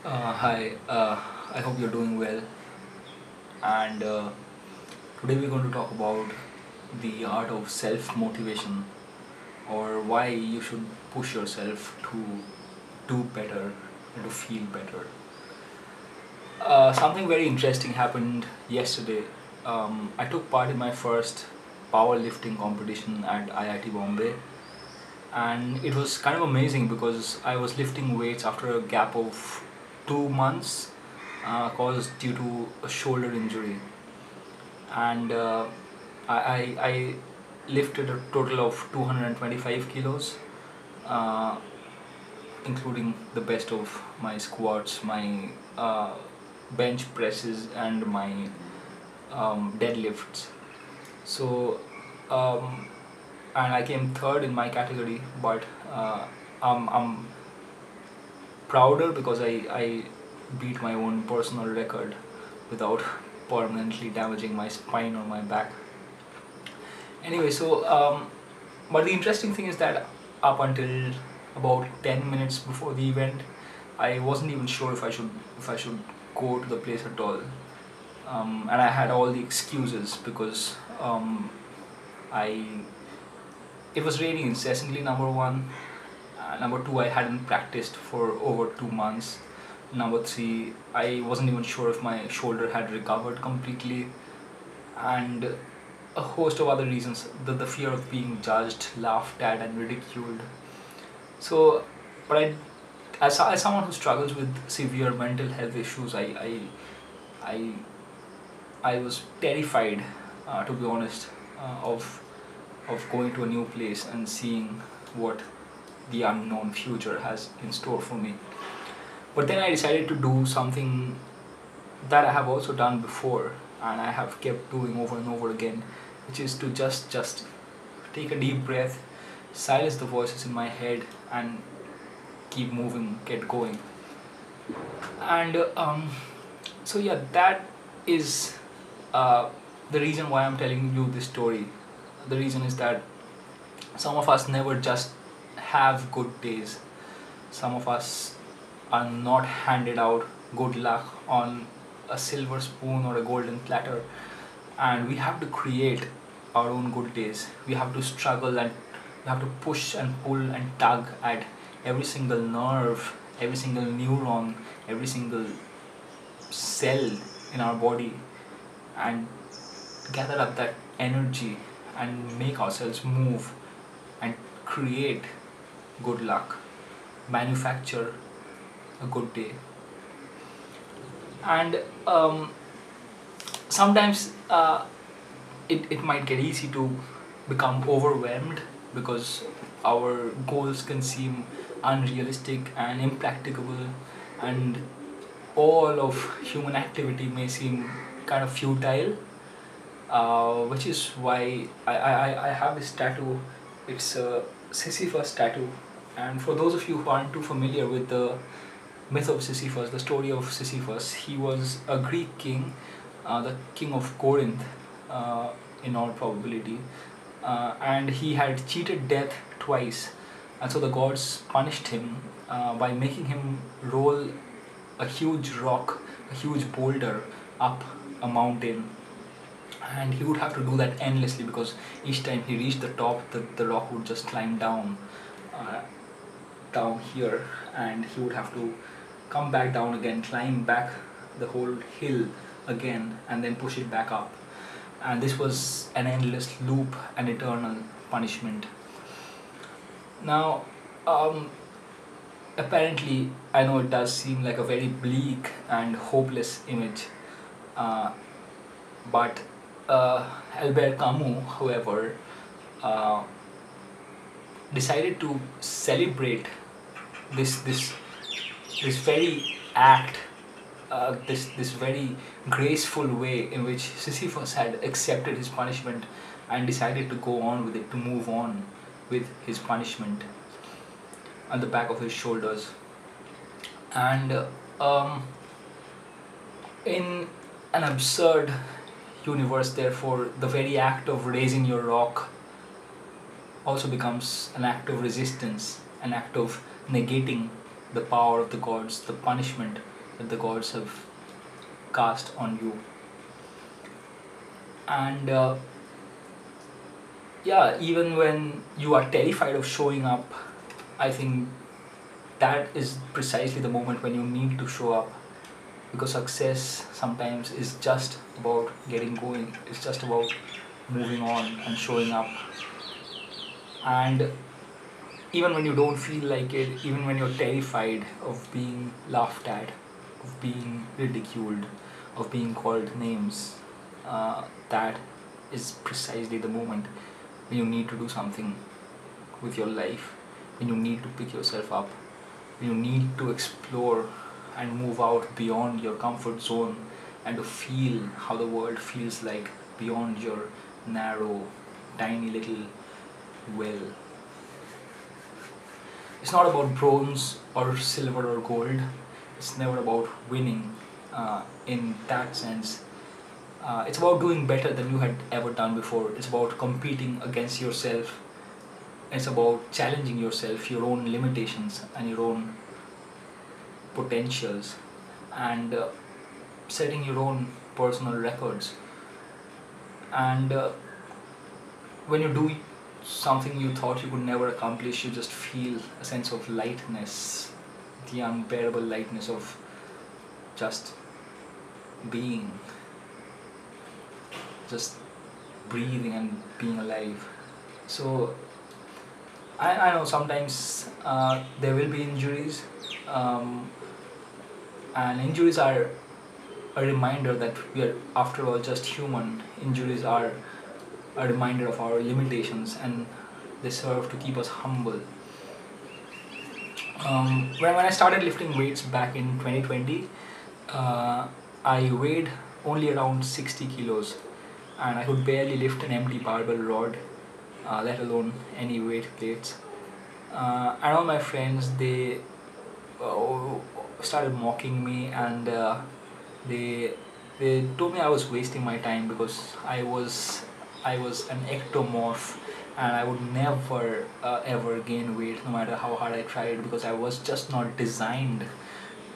Hi, I hope you're doing well. And today we're going to talk about the art of self motivation, or why you should push yourself to do better and to feel better. Something very interesting happened yesterday. I took part in my first powerlifting competition at IIT Bombay, and it was kind of amazing because I was lifting weights after a gap of 2 months caused due to a shoulder injury. And I lifted a total of 225 kilos, uh, including the best of my squats, my bench presses, and my deadlifts. So, um, and I came third in my category, but I'm prouder because I beat my own personal record without permanently damaging my spine or my back. Anyway, but the interesting thing is that up until about 10 minutes before the event, I wasn't even sure if I should go to the place at all. And I had all the excuses because I it was raining incessantly. Number one, number two, I hadn't practiced for over 2 months. Number three, I wasn't even sure if my shoulder had recovered completely, and a host of other reasons. The fear of being judged, laughed at, and ridiculed. So, but as someone who struggles with severe mental health issues, I, I was terrified, to be honest, of going to a new place and seeing what the unknown future has in store for me. But then I decided to do something that I have also done before, and I have kept doing over and over again, which is to just take a deep breath, silence the voices in my head, and keep moving, get going. And so yeah, that is uh, the reason why I'm telling you this story. The reason is that some of us never just have good days. Some of us are not handed out good luck on a silver spoon or a golden platter, and we have to create our own good days. We have to struggle, and we have to push and pull and tug at every single nerve, every single neuron, every single cell in our body, and gather up that energy and make ourselves move and create good luck, manufacture a good day. And sometimes it might get easy to become overwhelmed because our goals can seem unrealistic and impracticable, and all of human activity may seem kind of futile, which is why I have this tattoo. It's a Sisyphus tattoo. And for those of you who aren't too familiar with the myth of Sisyphus, the story of Sisyphus, he was a Greek king, the king of Corinth, uh, in all probability, and he had cheated death twice, and so the gods punished him by making him roll a huge rock, a huge boulder up a mountain, and he would have to do that endlessly because each time he reached the top, the rock would just climb down, uh, down here, and he would have to come back down again, climb back the whole hill again, and then push it back up. And this was an endless loop, an eternal punishment. Now, um, apparently, I know it does seem like a very bleak and hopeless image, uh, but Albert Camus, however, uh, decided to celebrate this this very act, this very graceful way in which Sisyphus had accepted his punishment and decided to go on with it, to move on with his punishment on the back of his shoulders. And um, in an absurd universe, therefore, the very act of raising your rock also becomes an act of resistance, an act of negating the power of the gods, the punishment that the gods have cast on you. And yeah, even when you are terrified of showing up, I think that is precisely the moment when you need to show up, because success sometimes is just about getting going, it's just about moving on and showing up. And even when you don't feel like it, even when you're terrified of being laughed at, of being ridiculed, of being called names, that is precisely the moment when you need to do something with your life, when you need to pick yourself up, when you need to explore and move out beyond your comfort zone and to feel how the world feels like beyond your narrow, tiny little well. It's not about bronze or silver or gold. It's never about winning in that sense. It's about doing better than you had ever done before. It's about competing against yourself. It's about challenging yourself, your own limitations and your own potentials, and setting your own personal records. And when you do something you thought you could never accomplish, you just feel a sense of lightness, the unbearable lightness of just being, just breathing and being alive. So I know sometimes there will be injuries, um, and injuries are a reminder that we are, after all, just human. Injuries are a reminder of our limitations, and they serve to keep us humble. When I started lifting weights back in 2020, I weighed only around 60 kilos, and I could barely lift an empty barbell rod, let alone any weight plates. And all my friends, they uh, started mocking me, and they they told me I was wasting my time because I was an ectomorph, and I would never ever gain weight no matter how hard I tried, because I was just not designed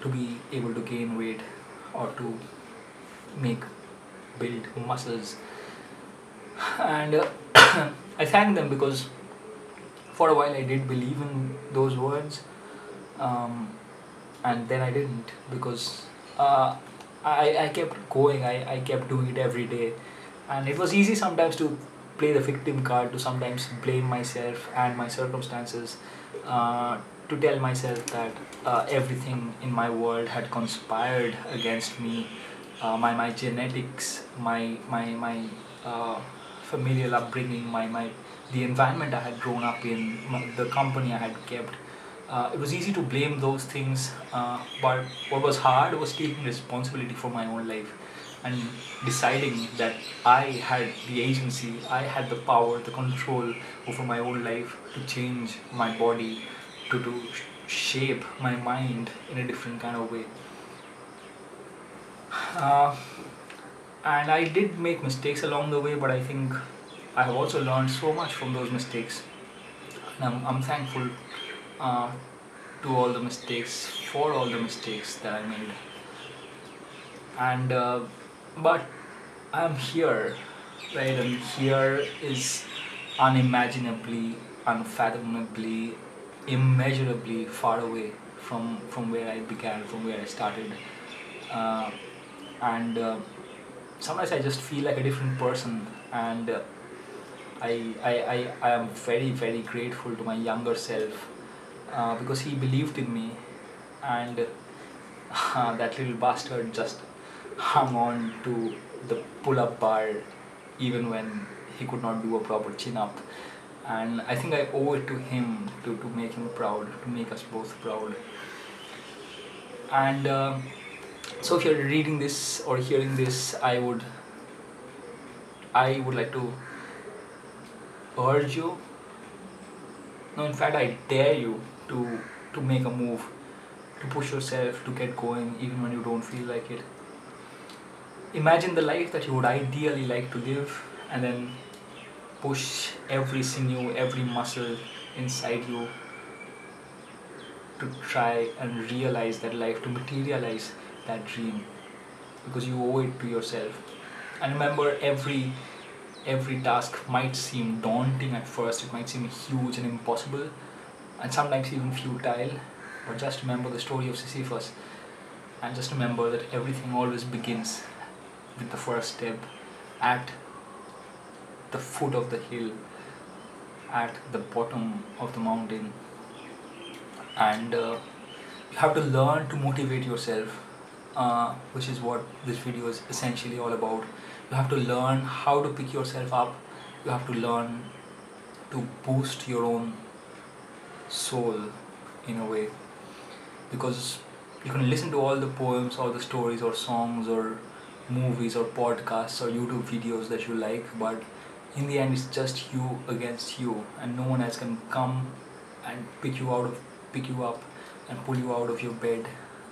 to be able to gain weight or to make build muscles. And I thank them, because for a while I did believe in those words, um, and then I didn't, because I kept going, I kept doing it every day, and it was easy sometimes to play the victim card, to sometimes blame myself and my circumstances, uh, to tell myself that everything in my world had conspired against me, my genetics, my familial upbringing, my the environment I had grown up in, the company I had kept. It was easy to blame those things, but what was hard was taking responsibility for my own life and deciding that I had the agency, I had the power, the control over my own life to change my body, to shape my mind in a different kind of way. Uh, and I did make mistakes along the way, but I think I have also learned so much from those mistakes. And I'm thankful uh, to all the mistakes, for all the mistakes that I made. And but I'm here, right? And here is unimaginably, unfathomably, immeasurably far away from where I began, from where I started. Uh, and sometimes I just feel like a different person, and I am very, very grateful to my younger self, because he believed in me, and that little bastard just hung on to the pull-up bar even when he could not do a proper chin-up. And I think I owe it to him to make him proud, to make us both proud. And so if you're reading this or hearing this, I would like to urge you, no, in fact I dare you to make a move, to push yourself, to get going even when you don't feel like it. Imagine the life that you would ideally like to live, and then push every sinew, every muscle inside you to try and realize that life, to materialize that dream, because you owe it to yourself. And remember, every task might seem daunting at first, it might seem huge and impossible, and sometimes even futile, but just remember the story of Sisyphus, and just remember that everything always begins with the first step at the foot of the hill, at the bottom of the mountain. And you have to learn to motivate yourself, which is what this video is essentially all about. You have to learn how to pick yourself up. You have to learn to boost your own soul in a way, because you can listen to all the poems or the stories or songs or movies or podcasts or YouTube videos that you like, but in the end it's just you against you, and no one else can come and pick you up and pull you out of your bed,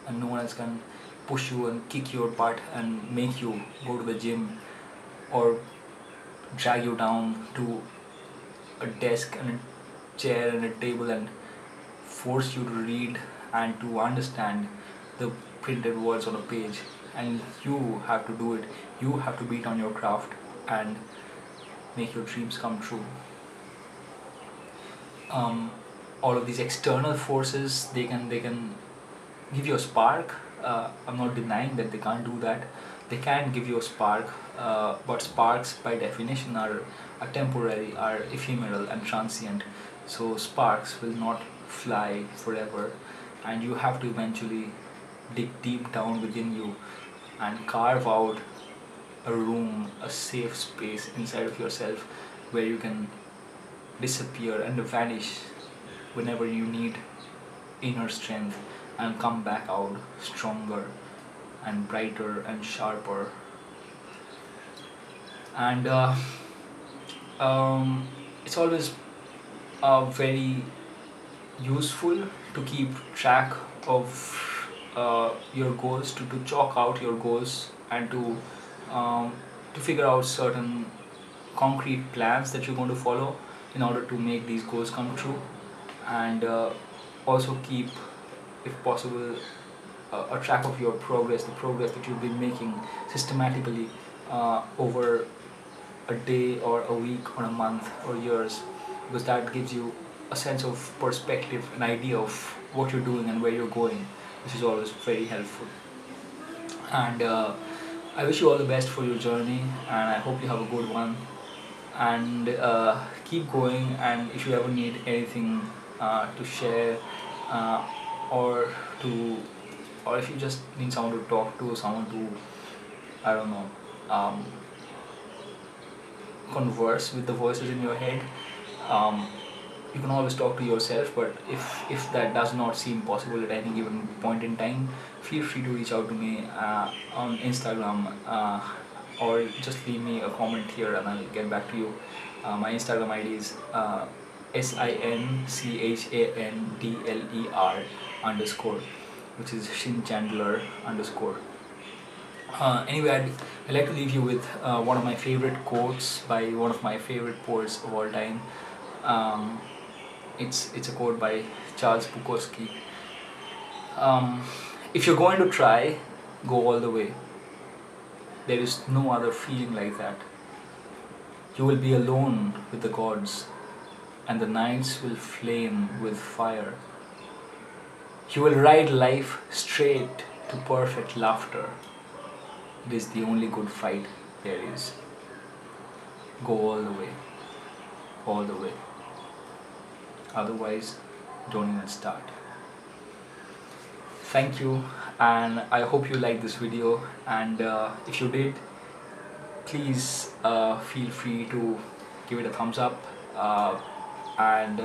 and no one else can push you and kick your butt and make you go to the gym, or drag you down to a desk and a chair and a table and force you to read and to understand the printed words on a page. And you have to do it. You have to beat on your craft and make your dreams come true. All of these external forces, they can give you a spark. I'm not denying that they can't do that. They can give you a spark, but sparks by definition are temporary, are ephemeral and transient. So sparks will not fly forever, and you have to eventually dig deep down within you and carve out a room, a safe space inside of yourself where you can disappear and vanish whenever you need inner strength, and come back out stronger and brighter and sharper. And it's always very useful to keep track of your goals, to chalk out your goals, and to figure out certain concrete plans that you're going to follow in order to make these goals come true. And also keep, if possible, a track of your progress, the progress that you've been making systematically over a day or a week or a month or years, because that gives you a sense of perspective, an idea of what you're doing and where you're going, which is always very helpful. And I wish you all the best for your journey, and I hope you have a good one. And keep going, and if you ever need anything to share, or to or if you just need someone to talk to, someone to, I don't know, converse with the voices in your head, you can always talk to yourself. But if that does not seem possible at any given point in time, feel free to reach out to me on Instagram, or just leave me a comment here and I'll get back to you. My Instagram ID is SINCHANDLER_, which is ShinChandler_. Anyway, I'd like to leave you with one of my favorite quotes by one of my favorite poets of all time. It's a quote by Charles Bukowski. If you're going to try, go all the way. There is no other feeling like that. You will be alone with the gods, and the nights will flame with fire. You will ride life straight to perfect laughter. It is the only good fight there is. Go all the way. All the way. Otherwise, don't even start. Thank you, and I hope you liked this video, and if you did, please feel free to give it a thumbs up, and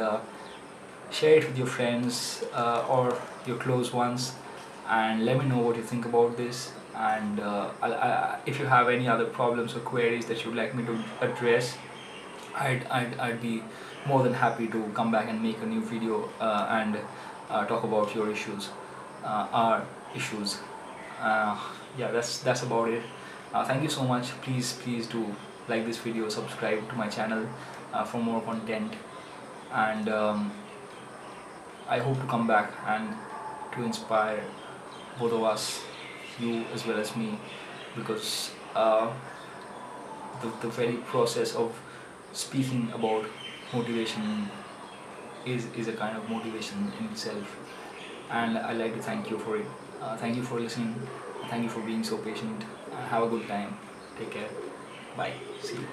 share it with your friends or your close ones, and let me know what you think about this. And if you have any other problems or queries that you'd like me to address, I'd be more than happy to come back and make a new video and talk about your issues, our issues. Yeah, that's about it. Thank you so much. Please do like this video, subscribe to my channel for more content, and I hope to come back and to inspire both of us, you as well as me, because the very process of speaking about motivation is a kind of motivation in itself. And I'd like to thank you for it. Thank you for listening. Thank you for being so patient. Have a good time. Take care. Bye. See you.